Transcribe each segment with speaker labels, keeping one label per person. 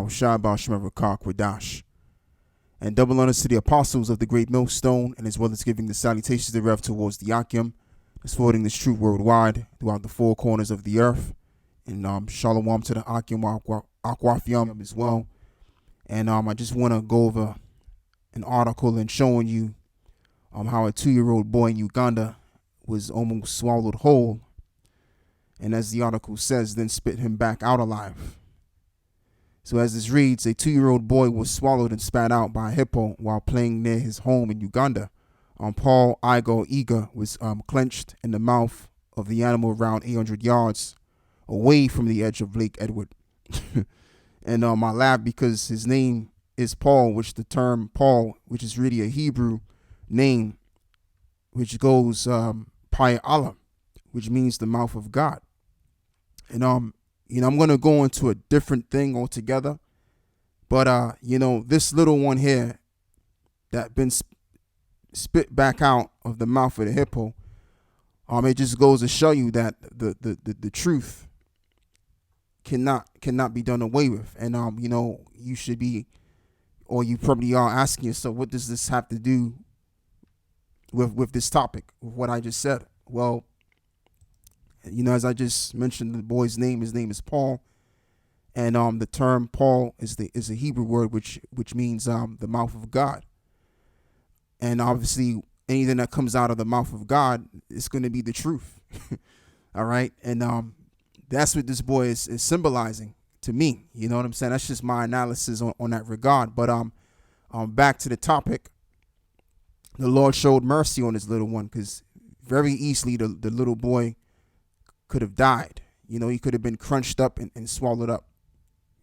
Speaker 1: Yahushua Ba'Shem Rakah Kwadash. And double honors to the apostles of the great millstone, and as well as giving the salutations thereof towards the Akim, that's forwarding this truth worldwide throughout the four corners of the earth. And shalom to the Akim Akwafiam as well. And I just want to go over an article and showing you how a 2-year-old boy in Uganda was almost swallowed whole, and as the article says, then spit him back out alive. So as this reads, a 2-year-old boy was swallowed and spat out by a hippo while playing near his home in Uganda. Paul Igor Eager was clenched in the mouth of the animal around 800 yards away from the edge of Lake Edward. And I laugh because his name is Paul, which the term Paul, which is really a Hebrew name, which goes Pai Allah, which means the mouth of God. And I'm going to go into a different thing altogether. But this little one here that been spit back out of the mouth of the hippo, it just goes to show you that the truth cannot be done away with. And you should be, or you probably are asking yourself, what does this have to do with this topic, with what I just said? Well, as I just mentioned, the boy's name, his name is Paul, and the term Paul is a Hebrew word which means the mouth of God. And obviously anything that comes out of the mouth of God is going to be the truth. All right. And that's what this boy is symbolizing to me. You know what I'm saying? That's just my analysis on that regard. But back to the topic. The Lord showed mercy on this little one, because very easily the little boy could have died. He could have been crunched up and swallowed up.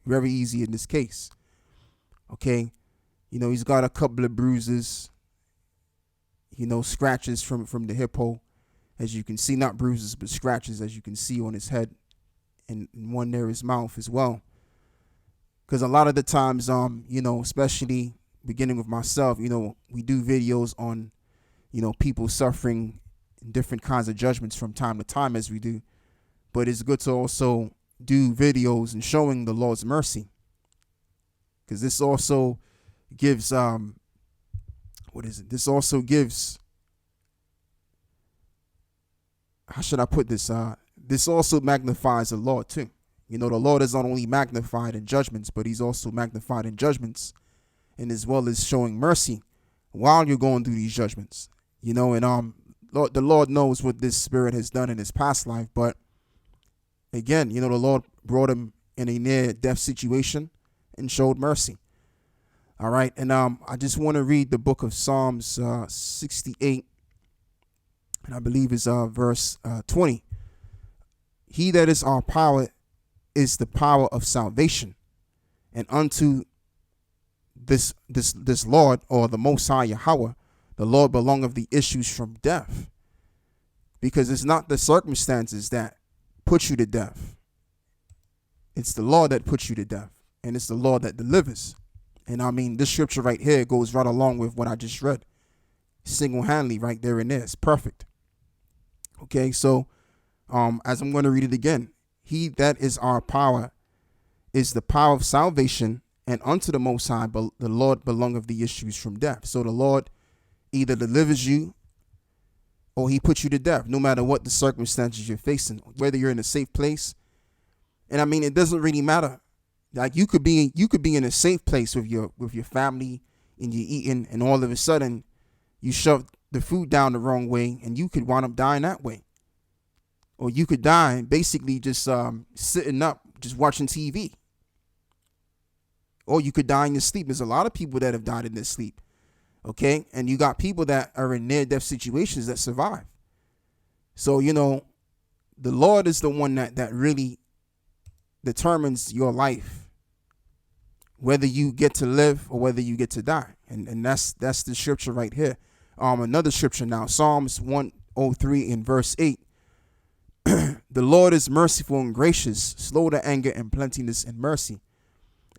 Speaker 1: Very easy in this case. Okay. He's got a couple of bruises, scratches from the hippo, as you can see, not bruises, but scratches, as you can see on his head, and one near his mouth as well. Because a lot of the times, especially beginning with myself, we do videos on, people suffering different kinds of judgments from time to time, as we do. But it's good to also do videos and showing the Lord's mercy, because this also gives, This also gives, how should I put this? This also magnifies the Lord too. The Lord is not only magnified in judgments, but he's also magnified in judgments, and as well as showing mercy while you're going through these judgments. And the Lord knows what this spirit has done in his past life, but again, the Lord brought him in a near-death situation and showed mercy. All right, and I just want to read the book of Psalms 68, and I believe it's verse 20. He that is our power is the power of salvation, and unto this Lord, or the Most High Yahweh, the Lord belongeth the issues from death. Because it's not the circumstances that put you to death. It's the Lord that puts you to death, and it's the Lord that delivers. And this scripture right here goes right along with what I just read. Single-handedly right there and there. It's perfect. Okay, so as I'm going to read it again. He that is our power is the power of salvation, and unto the Most High, the Lord belongeth the issues from death. So the Lord either delivers you or he puts you to death, no matter what the circumstances you're facing, whether you're in a safe place. And it doesn't really matter. Like you could be in a safe place with your family, and you're eating, and all of a sudden you shove the food down the wrong way, and you could wind up dying that way. Or you could die basically just sitting up, just watching TV. Or you could die in your sleep. There's a lot of people that have died in their sleep. Okay, and you got people that are in near-death situations that survive. So the Lord is the one that really determines your life, whether you get to live or whether you get to die. And that's the scripture right here. Another scripture now, Psalms 103 in verse 8. The Lord is merciful and gracious, slow to anger, and plenteous in mercy,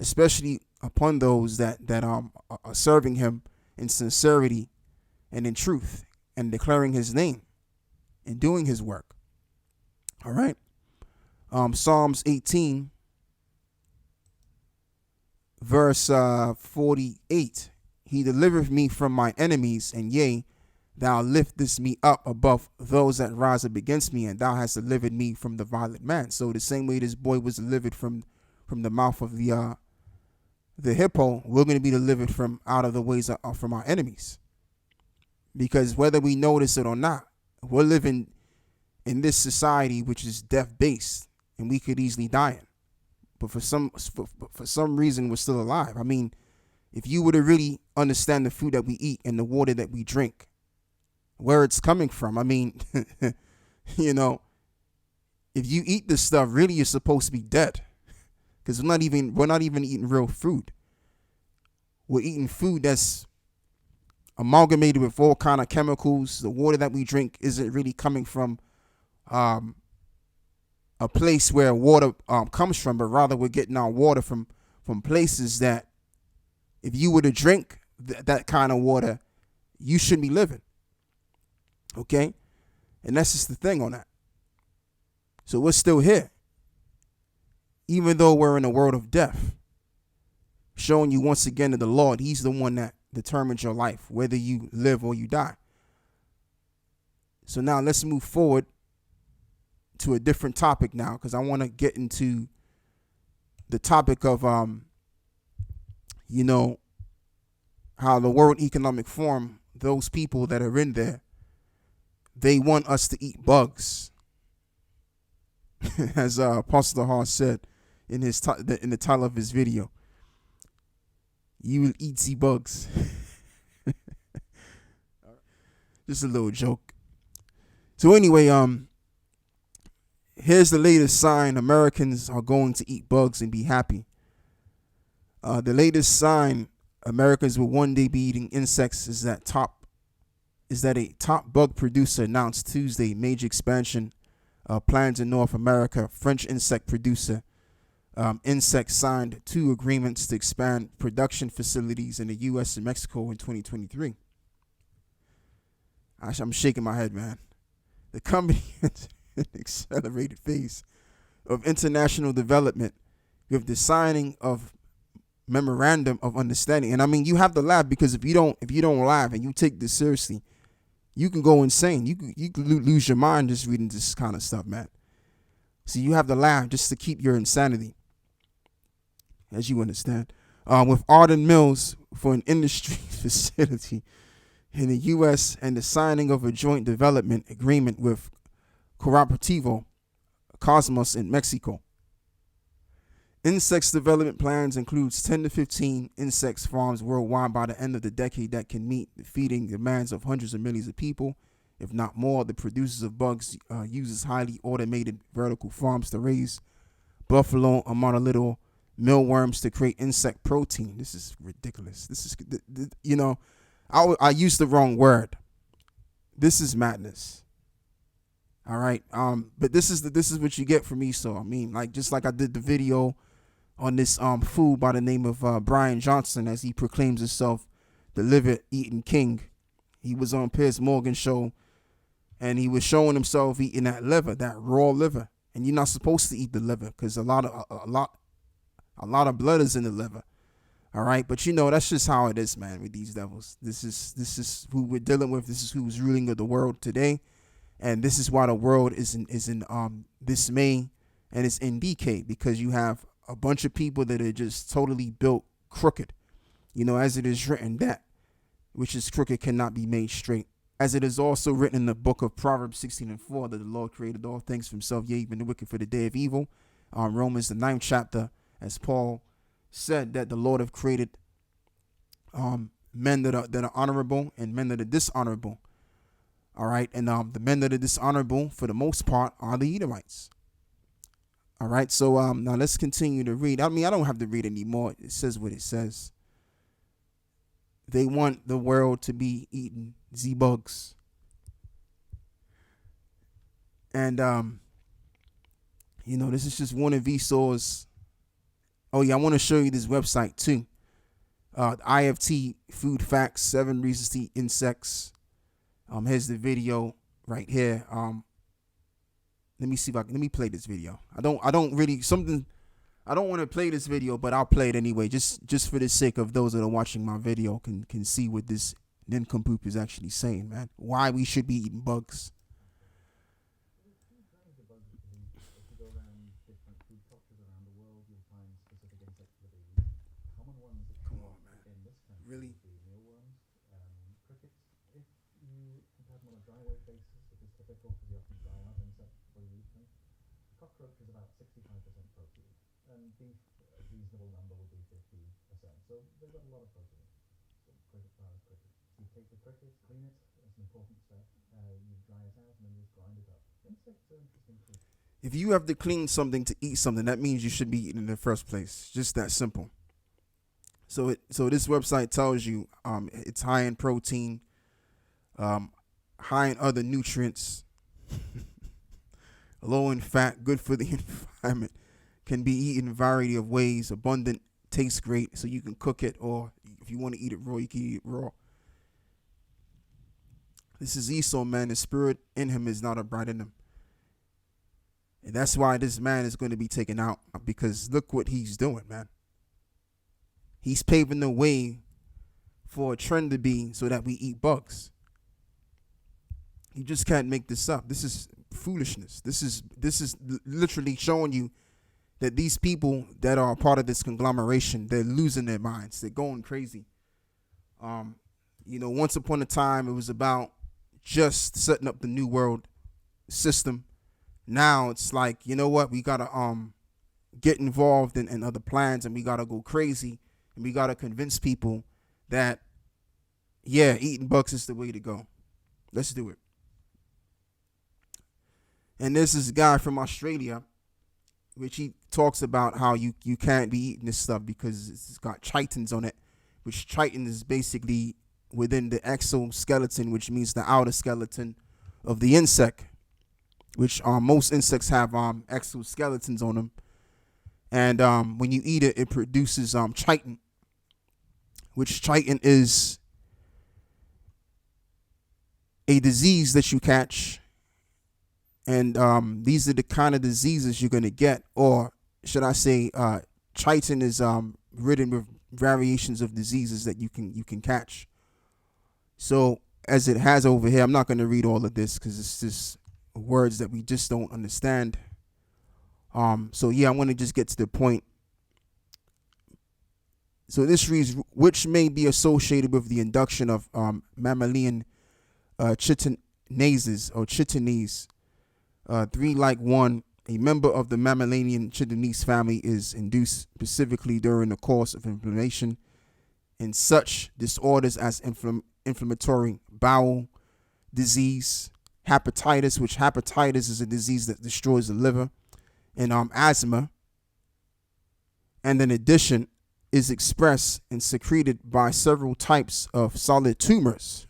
Speaker 1: especially upon those that are serving him in sincerity and in truth, and declaring his name and doing his work. All right. Psalms 18 verse 48. He delivered me from my enemies, and yea, thou liftest me up above those that rise up against me, and thou hast delivered me from the violent man. So the same way this boy was delivered from the mouth of the hippo, we're going to be delivered from out of the ways from our enemies. Because whether we notice it or not, we're living in this society which is death-based, and we could easily die in. But for some reason, we're still alive. I mean, if you were to really understand the food that we eat and the water that we drink, where it's coming from, I mean, you know, if you eat this stuff, really you're supposed to be dead, because we're not even eating real food. We're eating food that's amalgamated with all kind of chemicals. The water that we drink isn't really coming from a place where water comes from, but rather we're getting our water from places that if you were to drink that kind of water, you shouldn't be living. Okay? And that's just the thing on that. So we're still here, even though we're in a world of death, showing you once again that the Lord, he's the one that determines your life, whether you live or you die. So now let's move forward to a different topic now, because I want to get into the topic of, you know, how the World Economic Forum, those people that are in there, they want us to eat bugs. As Apostle Hall said in the title of his video, you will eat the bugs. Just a little joke. So anyway, here's the latest sign Americans are going to eat bugs and be happy. The latest sign Americans will one day be eating insects is that a top bug producer announced Tuesday major expansion plans in North America. French insect producer Insect signed 2 agreements to expand production facilities in the U.S. and Mexico in 2023. I'm shaking my head, man. The company is in an accelerated phase of international development with the signing of memorandum of understanding. And I mean, you have to laugh, because if you don't laugh and you take this seriously, you can go insane. You can lose your mind just reading this kind of stuff, man. So you have to laugh just to keep your insanity, as you understand. With Arden Mills for an industry facility in the U.S. and the signing of a joint development agreement with Cooperativo Cosmos in Mexico. Insects development plans includes 10 to 15 insects farms worldwide by the end of the decade that can meet the feeding demands of hundreds of millions of people, if not more. The producers of bugs uses highly automated vertical farms to raise buffalo among little mealworms to create insect protein. This is ridiculous. This is, you know, I used the wrong word. This is madness. All right. But this is what you get from me. So I mean, like, just like I did the video on this food by the name of Brian Johnson, as he proclaims himself the liver eating king. He was on Piers Morgan's show, and he was showing himself eating that liver, that raw liver. And you're not supposed to eat the liver, because a lot of blood is in the liver. All right, but you know, that's just how it is, man, with these devils. This is who we're dealing with. This is who's ruling of the world today, and this is why the world is in dismay and it's in decay, because you have a bunch of people that are just totally built crooked. You know, as it is written, that which is crooked cannot be made straight. As it is also written in the book of Proverbs 16:4, that the Lord created all things for himself, yea, even the wicked for the day of evil. Romans the 9th chapter, as Paul said, that the Lord have created men that are honorable and men that are dishonorable. All right, and the men that are dishonorable, for the most part, are the Edomites. All right, so now let's continue to read. I mean, I don't have to read anymore. It says what it says. They want the world to be eating Z-bugs. And, you know, this is just one of Esau's. Oh, yeah, I want to show you this website, too. IFT Food Facts, 7 Reasons to Eat Insects. Here's the video right here. Let me see if let me play this video. I don't really, something I don't want to play this video, but I'll play it anyway, just for the sake of those that are watching my video can see what this nincompoop is actually saying, man. Why we should be eating bugs. Come on, man. Really? If you have to clean something to eat something, that means you should be eating in the first place. Just that simple. So this website tells you it's high in protein, high in other nutrients, low in fat, good for the environment, can be eaten in a variety of ways, abundant, tastes great, so you can cook it, or if you want to eat it raw, you can eat it raw. This is Esau, man. The spirit in him is not upright in him. And that's why this man is going to be taken out, because look what he's doing, man. He's paving the way for a trend to be so that we eat bugs. You just can't make this up. This is foolishness. This is literally showing you that these people that are a part of this conglomeration, they're losing their minds. They're going crazy. Once upon a time, it was about just setting up the new world system. Now it's like, you know what? We got to get involved in other plans, and we got to go crazy, and we got to convince people that, yeah, eating bugs is the way to go. Let's do it. And there's this guy from Australia, which he talks about how you can't be eating this stuff because it's got chitins on it, which chitin is basically within the exoskeleton, which means the outer skeleton of the insect, which most insects have exoskeletons on them. And when you eat it, it produces chitin, which chitin is a disease that you catch. And these are the kind of diseases you're going to get, or should I say chitin is ridden with variations of diseases that you can catch. So as it has over here, I'm not going to read all of this because it's just words that we just don't understand. So yeah, I want to just get to the point. So this reads, which may be associated with the induction of mammalian chitinases or chitinase. 3 like 1, a member of the mammalian chitinase family is induced specifically during the course of inflammation in such disorders as inflammatory bowel disease, hepatitis, which hepatitis is a disease that destroys the liver, and asthma. And in addition, is expressed and secreted by several types of solid tumors,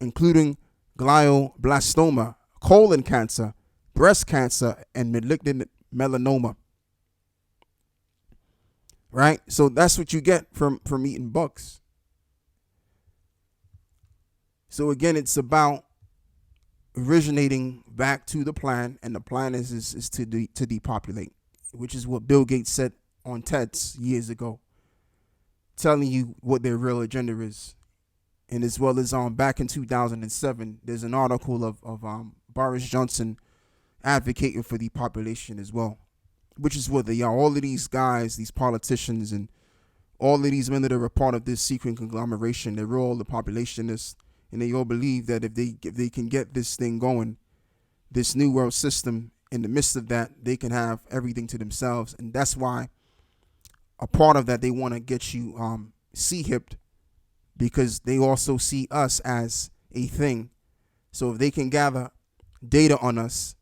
Speaker 1: including glioblastoma, colon cancer, breast cancer, and malignant melanoma. Right? So that's what you get from eating bugs. So again, it's about originating back to the plan, and the plan is to depopulate, which is what Bill Gates said on TEDs years ago, telling you what their real agenda is. And as well as back in 2007, there's an article of Boris Johnson advocating for depopulation as well, which is what they are. All of these guys, these politicians, and all of these men that are a part of this secret conglomeration, they're all the populationists, and they all believe that if they can get this thing going, this new world system, in the midst of that, they can have everything to themselves. And that's why a part of that, they want to get you C-hipped, because they also see us as a thing. So if they can gather data on us,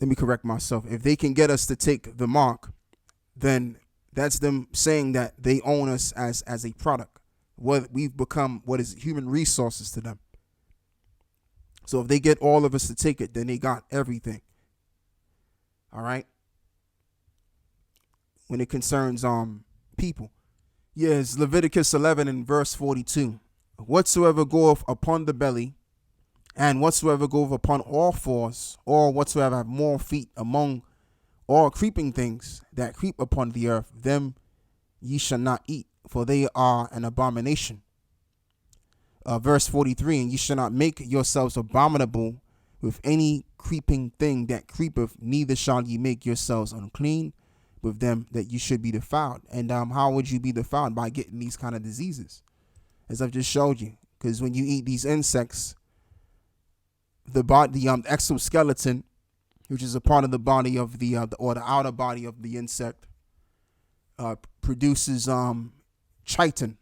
Speaker 1: let me correct myself. If they can get us to take the mark, then that's them saying that they own us as a product. What we've become, what is human resources to them. So if they get all of us to take it, then they got everything. All right. When it concerns people. Yes, Leviticus 11 and verse 42. Whatsoever goeth upon the belly, And whatsoever goeth upon all fours, or whatsoever have more feet among all creeping things that creep upon the earth, them ye shall not eat, for they are an abomination. Verse 43, and ye shall not make yourselves abominable with any creeping thing that creepeth, neither shall ye make yourselves unclean with them that you should be defiled. And how would you be defiled? By getting these kind of diseases, as I've just showed you. Because when you eat these insects, the exoskeleton, which is a part of the body of the outer body of the insect, produces chitin.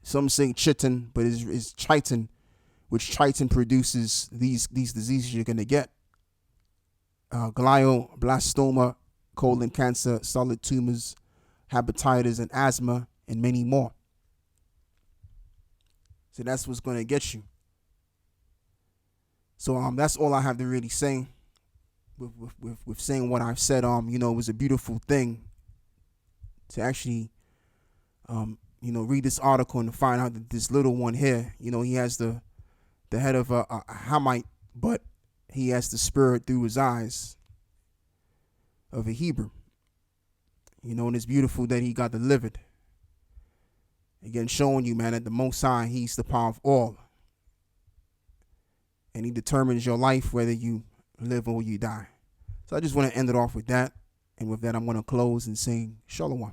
Speaker 1: Some say chitin, but it's chitin, which chitin produces these diseases you're gonna get: glioblastoma, colon cancer, solid tumors, hepatitis, and asthma, and many more. So that's what's gonna get you. So that's all I have to really say. With saying what I've said, it was a beautiful thing to actually read this article and find out that this little one here, he has the head of a Hamite, but he has the spirit through his eyes of a Hebrew. And it's beautiful that he got delivered. Again, showing you, man, that the Most High, he's the power of all. And he determines your life, whether you live or you die. So I just want to end it off with that. And with that, I'm going to close and sing Shalom.